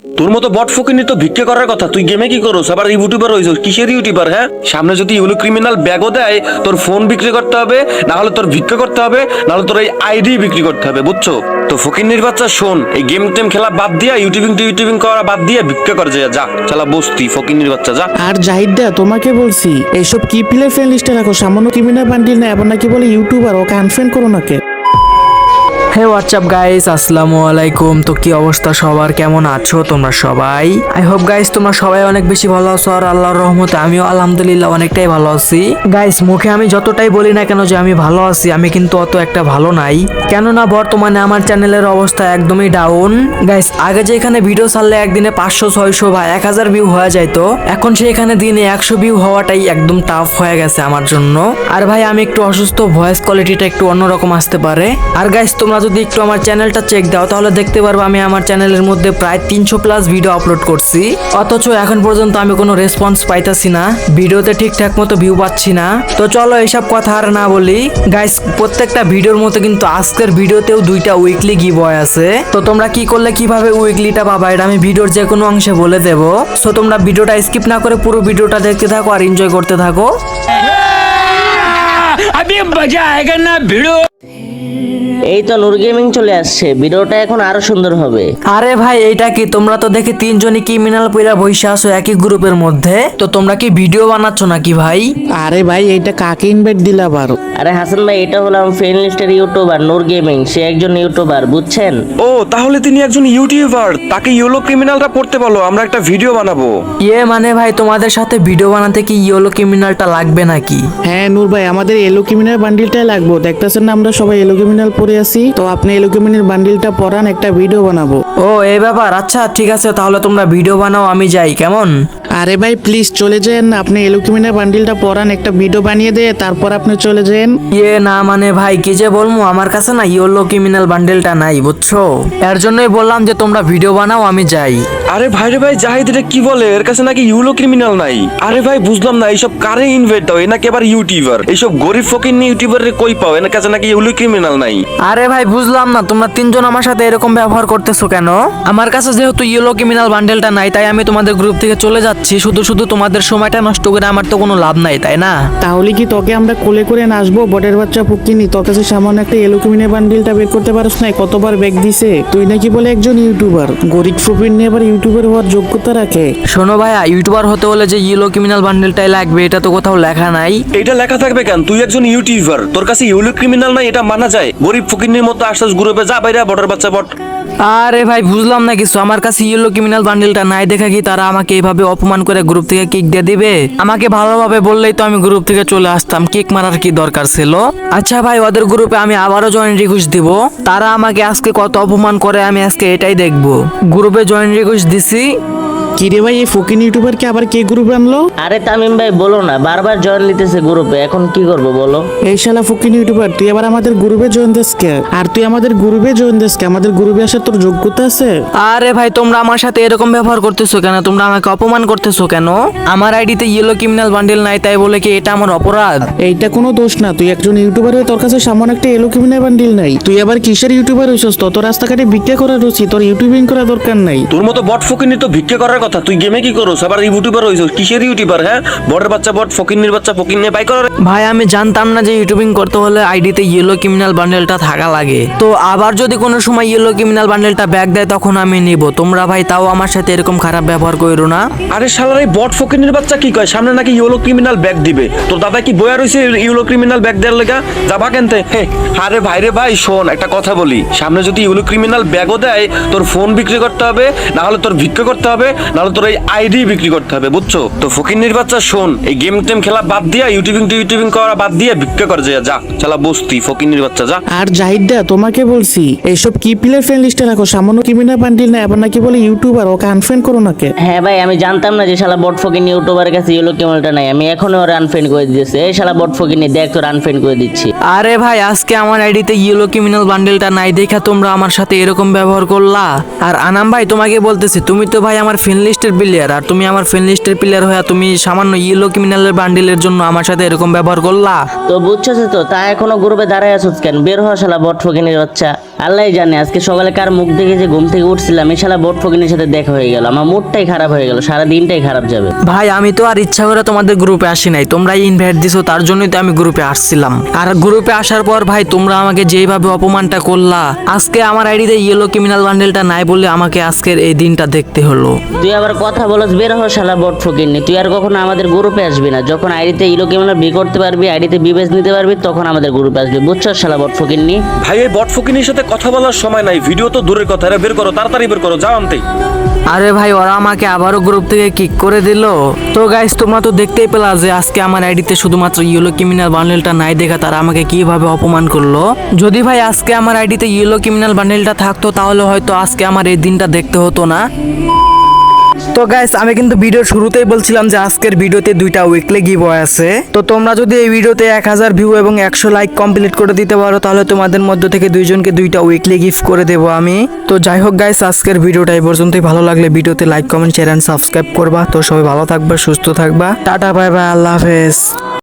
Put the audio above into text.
তোর মতো বট ফকিনি তো ভিক্ষা করার কথা, তুই গেমে কি করছ? আবার ইউটিউবার হইছ? কিসের ইউটিউবার? হ্যাঁ, সামনে যদি ইউলো ক্রিমিনাল ব্যাগও দেয়, তোর ফোন বিক্রি করতে হবে, না হলে তোর ভিক্ষা করতে হবে, না হলে তোর এই আইডি বিক্রি করতে হবে, বুঝছো? তো ফকিনির বাচ্চা শোন, এই গেম টেম খেলা বাদ দিয়া ইউটিউবিং করা বাদ দিয়া ভিক্ষা কর, যা চালা বস্তি ফকিনির বাচ্চা যা। আর জাহিদা তোমাকে বলছি এইসব কি প্লে ফ্রেন্ড লিস্টে রাখো, সামান্য ক্রিমিনাল বান্ডিল না, এবার নাকি বলে ইউটিউবার, ওকে আনফ্রেন্ড করো নাকি? হে হোয়াটসঅ্যাপ গাইস, আসসালামু আলাইকুম। তো কি অবস্থা সবার, কেমন আছো তোমরা সবাই? আই হোপ গাইস তোমরা সবাই অনেক বেশি ভালো আছো, আর আল্লাহর রহমতে আমিও আলহামদুলিল্লাহ অনেকটাই ভালো আছি। গাইস মুখে আমি যতটাই বলি না কেন যে আমি ভালো আছি, আমি কিন্তু অত একটা ভালো নাই, কেননা বর্তমানে আমার চ্যানেলের অবস্থা একদমই ডাউন। গাইস আগে যে এখানে ভিডিও ছাড়লে একদিনে 500, 600 বা 1000 ভিউ হয়ে যাইতো, এখন সেখানে দিনে 100 ভিউ হওয়াটাই একদম টাফ হয়ে গেছে আমার জন্য। আর ভাই আমি একটু অসুস্থ, ভয়েস কোয়ালিটিটা একটু অন্যরকম আসতে পারে। আর গাইস তোমরা যদি একটু আমার চ্যানেলটা চেক দাও তাহলে দেখতে পারবো আমি আমার চ্যানেলের মধ্যে প্রায় 300+ ভিডিও আপলোড করছি, অথচ এখন পর্যন্ত আমি কোনো রেসপন্স পাইতাছি না, ভিডিওতে ঠিকঠাক মতো ভিউ পাচ্ছি না। তো চলো এইসব কথা আর না বলি গাইস, প্রত্যেকটা ভিডিওর মতো কিন্তু আজকের ভিডিওতেও 2টা উইকলি গিভঅ্যাওয়ে আছে। তো তোমরা কি করলে কিভাবে উইকলিটা পাবা এটা আমি ভিডিওর যে কোনো অংশে বলে দেবো। সো তোমরা ভিডিওটা স্কিপ না করে পুরো ভিডিওটা দেখতে থাকো আর এনজয় করতে থাকো। अभी मजा आएगा ना भिड़ो। এই তো নূর গেমিং চলে আসছে, ভিডিওটা এখন আরো সুন্দর হবে। আরে ভাই এইটা কি, তোমরা তো দেখি 3 জনই ক্রিমিনাল পয়লা বইসা আছো একই গ্রুপের মধ্যে, তো তোমরা কি ভিডিও বানাচ্ছ নাকি ভাই? আরে ভাই এইটা কাকে ইনভাইট দিলা আবার? আরে হাসান ভাই, এটা হলো আমার ফ্রেন্ড লিস্টের ইউটিউবার নূর গেমিং, সে একজন ইউটিউবার, বুঝছেন? ও তাহলে তিনি একজন ইউটিউবার, তাকে ইউলো ক্রিমিনালটা পড়তে বলো, আমরা একটা ভিডিও বানাবো। মানে ভাই তোমাদের সাথে ভিডিও বানাতে কি ইয়েলো ক্রিমিনালটা লাগবে নাকি? হ্যাঁ নূর ভাই, আমাদের এলো ক্রিমিনাল বান্ডিলটাই লাগবে, দেখতেছেন না আমরা সবাই এলো ক্রিমিনাল পরে আছি, তো আপনি এলো ক্রিমিনাল বান্ডিলটা পরান, একটা ভিডিও বানাবো। ও এই ব্যাপার, আচ্ছা ঠিক আছে, তাহলে তোমরা ভিডিও বানাও, আমি যাই কেমন? আরে ভাই প্লিজ চলে যান, আপনি এলো ক্রিমিনাল বান্ডিলটা পরান, একটা ভিডিও বানিয়ে দে, তারপর আপনি চলে যান। না মানে ভাই কি যে বলবো, আমার কাছে না ইয়েলো ক্রিমিনাল বান্ডেলটা নাই, বুঝছো? এর জন্যই বললাম যে তোমরা ভিডিও বানাও, আমি যাই। আরে ভাই রে ভাই, জাহিদ এটা কি বলে, এর কাছে নাকি ইউলো ক্রিমিনাল নাই? আরে ভাই বুঝলাম না, এইসব কারে ইনভাইট দাও, এ নাকি আবার ইউটিউবার? এইসব গরিব ফকিন্নি ইউটিউবারে কই পাও, এর কাছে নাকি ইউলো ক্রিমিনাল নাই? আরে ভাই বুঝলাম না, তোমরা 3 জন আমার সাথে এরকম ব্যবহার করতেছো কেন? আমার কাছে যেহেতু ইয়েলো ক্রিমিনাল বান্ডেলটা নাই, তাই আমি তোমাদের গ্রুপ থেকে চলে যাচ্ছি, শুধু তোমাদের সময়টা নষ্ট করে আমার তো কোনো লাভ নাই, তাই না? তাহলে কি তোকে আমরা কোলে করে নাচবো? বটের বাচ্চা ফুকিনি, তোর কাছে সামান্য একটা এলো ক্রিমিনাল বান্ডিলটা বের করতে পারছ না? কতবার ব্যাগ দিছে, তুই নাকি বলে একজন ইউটিউবার, গরিব ফুপিন নিয়ে আবার ইউটিউবার হওয়ার যোগ্যতা রাখে? শোনো ভাইয়া, ইউটিউবার হতে হলে যে ইয়েলো ক্রিমিনাল বান্ডেলটাই লাগবে এটা তো কোথাও লেখা নাই। এটা লেখা থাকবে কেন? তুই একজন ইউটিউবার, তোর কাছে ইউলো ক্রিমিনাল নাই, এটা মানা যায়? গরিব ফকিন্নির মতো আসছিস গ্রুপে, যা বাইরে বটের বাচ্চা বট। আরে ভাই বুঝলাম না কিছু, আমার কাছে ইয়েলো ক্রিমিনাল বান্ডেলটা নাই দেখা কি তারা আমাকে এইভাবে অপমান করে গ্রুপ থেকে কিক দিয়ে দিবে? আমাকে ভালোভাবে বললেই তো আমি গ্রুপ থেকে চলে আসতাম, কিক মারার কি দরকার ছিল? আচ্ছা ভাই, ওদের গ্রুপে আমি আবারও জয়েন রিকোয়েস্ট দিব, তারা আমাকে আজকে কত অপমান করে আমি আজকে এটাই দেখবো। গ্রুপে জয়েন রিকোয়েস্ট দিছি। কিরে ভাই, এই ফকিন ইউটিউবারকে আবার কে গ্রুপে আনলো? আরে তামিম ভাই বলো না, বারবার জয়েন নিতেছে গ্রুপে, এখন কি করবো বলো? এই শালা ফকিন ইউটিউবার, তুই আবার আমাদের গ্রুপে জয়েন দিস কে? আর তুই আমাদের গ্রুপে জয়েন দিস কে? আমাদের গ্রুপে আসার তোর যোগ্যতা আছে? আরে ভাই তোমরা আমার সাথে এরকম ব্যবহার করতেছো কেন? তোমরা আমাকে অপমান করতেছো কেন? আমার আইডিতে ইয়েলো ক্রিমিনাল বান্ডেল নাই তাই বলে কি এটা আমার অপরাধ? এইটা কোনো দোষ না, তুই একজন ইউটিউবার হয়ে তোর কাছে সামান্য একটা এলো ক্রিমিনাল বান্ডিল নাই, তুই আবার কিসের ইউটিউবার হইছস? তোর রাস্তাঘাটে ভিক্ষা করার উচিত, তোর ইউটিউবিং করা দরকার নাই। তোর মতো বট ফকিন্নি তো ভিক্ষা করার কথা, তুই গেমে কি করছ? আবার ইউটিউবার হইছ? কিসের ইউটিউবার? হ্যাঁ, বটের বাচ্চা বট, ফকিন্নির বাচ্চা ফকিন্নি, বাই কর। ভাই আমি জানতাম না যে ইউটিউবিং করতে হলে আইডিতে ইয়েলো ক্রিমিনাল বান্ডেলটা থাকা লাগে, তো আবার যদি কোনো সময় ইয়েলো ক্রিমিনাল বান্ডেলটা ব্যাক দেয় তখন আমি নিব। তোমরা ভাই তাও আমার সাথে এরকম খারাপ ব্যবহার করো না। আরে শালার এই বট ফকিন্নির বাচ্চা কি কয়, সামনে নাকি ইউলো ক্রিমিনাল ব্যাগ দিবে? তোর দাদা কি বয়া রইছে ইউলো ক্রিমিনাল ব্যাগ দেওয়ার লেগা? যাবা কেনতে? আরে ভাই রে ভাই শোন, একটা কথা বলি, সামনে যদি ইউলো ক্রিমিনাল ব্যাগও দেয়, তোর ফোন বিক্রি করতে হবে, না হলে তোর ভিক্ষা করতে হবে, না হলে তোর এই আইডি বিক্রি করতে হবে, বুঝছো? তো ফকিন্নির বাচ্চা শোন, এই গেম টেম খেলা বাদ দিয়া ইউটিউবিং করা বাদ দিয়ে ভিক্ষা কর, যা চালা বস্তি ফকিন্নির বাচ্চা যা। আর জাহিদা তোমাকে বলছি এইসব কি প্লে ফ্রেন্ড লিস্টে রাখো, সামান্য ক্রিমিনাল বান্ডিল না, এবার নাকি বলে ইউটিউবার, ওকে আনফ্রেন্ড করো নাকি? হ্যাঁ ভাই, আমি জানতাম না যে শালা বট ফকিন ইউটিউবারের কাছে ইয়েলো ক্রিমিনালটা নাই, আমি এখনই ওর আনফ্রেন্ড করে দিয়েছি। এই শালা বট ফকিনি, দেখ তোর আনফ্রেন্ড করে দিচ্ছি। আরে ভাই আজকে আমার আইডিতে ইয়েলো ক্রিমিনাল বান্ডেলটা নাই দেখা তোমরা আমার সাথে এরকম ব্যবহার করলা। আর আনাম ভাই তোমাকে বলতেছি, তুমি তো ভাই আমার ফ্রেন্ড লিস্টের প্লেয়ার, আর তুমি আমার ফ্রেন্ড লিস্টের প্লেয়ার হয়ে তুমি সামান্য ইয়েলো ক্রিমিনালের বান্ডেলের জন্য আমার সাথে এরকম ব্যবহার করলা। তো বুঝছো তো, তা এখনো গ্রুপে দাঁড়ায় আছো কেন? বের হ শালা বট ফকিনির বাচ্চা। আল্লাহ জানে আজকে সকালে কার মুখ দেখে যে ঘুম থেকে উঠছিলাম এই শালা বট ফকিনের সাথে দেখা হয়ে গেল, আমার মুডটাই খারাপ হয়ে গেল, সারা দিনটাই খারাপ যাবে। ভাই আমি তো আর ইচ্ছা করে তোমাদের গ্রুপে আসি নাই, তোমরাই ইনভাইট দিছো, তার জন্যই তো আমি গ্রুপে আসছিলাম। আর গ্রুপে আসার পর ভাই তোমরা আমাকে যেইভাবে অপমানটা করলা, আজকে আমার আইডিতে ইয়েলো ক্রিমিনাল বান্ডেলটা নাই বলে আমাকে আজকের এই দিনটা দেখতে হলো। তুই আবার কথা বলস, বের হ শালা বট ফকিন্নি। তুই আর কখনো আমাদের গ্রুপে আসবি না, যখন আইডিতে ইলো ক্রিমিনাল বি করতে পারবি, আইডিতে বিবেচ নিতে পারবি, তখন আমাদের গ্রুপে আসবি, বুঝছো শালা বট ফকিন্নি? ভাই এই বট ফকিনির সাথে কথা বলার সময় নাই, ভিডিও তো দূরের কথা, এরা বের করো, তাড়াতাড়ি বের করো, যাও আনতে। আরে ভাই ওরা আমাকে আবারও গ্রুপ থেকে কিক করে দিল। তো গাইস তোমরা তো দেখতেই পেলা যে আজকে আমার আইডিতে শুধুমাত্র ইয়েলো ক্রিমিনাল বান্ডেলটা নাই দেখা তারা আমাকে কিভাবে অপমান করলো। যদি ভাই আজকে আমার আইডিতে ইয়েলো ক্রিমিনাল বান্ডেলটা থাকতো তাহলে হয়তো আজকে আমার এই দিনটা দেখতে হতো না। তো গাইস আমি কিন্তু ভিডিওর শুরুতেই বলছিলাম যে আজকের ভিডিওতে 2টা উইকলি গিভওয়ে আছে। তো তোমরা যদি এই ভিডিওতে 1000 ভিউ এবং 100 লাইক কমপ্লিট করে দিতে পারো তাহলে তোমাদের মধ্য থেকে 2 জনকে 2টা উইকলি গিফট করে দেবো আমি। তো যাই হোক গাইস আজকের ভিডিওটা এই পর্যন্তই, ভালো লাগলে ভিডিওতে like comment share and subscribe করবা। তো সবাই ভালো থাকবা, সুস্থ থাকবা, টাটা বাই বাই, আল্লাহ হাফেজ।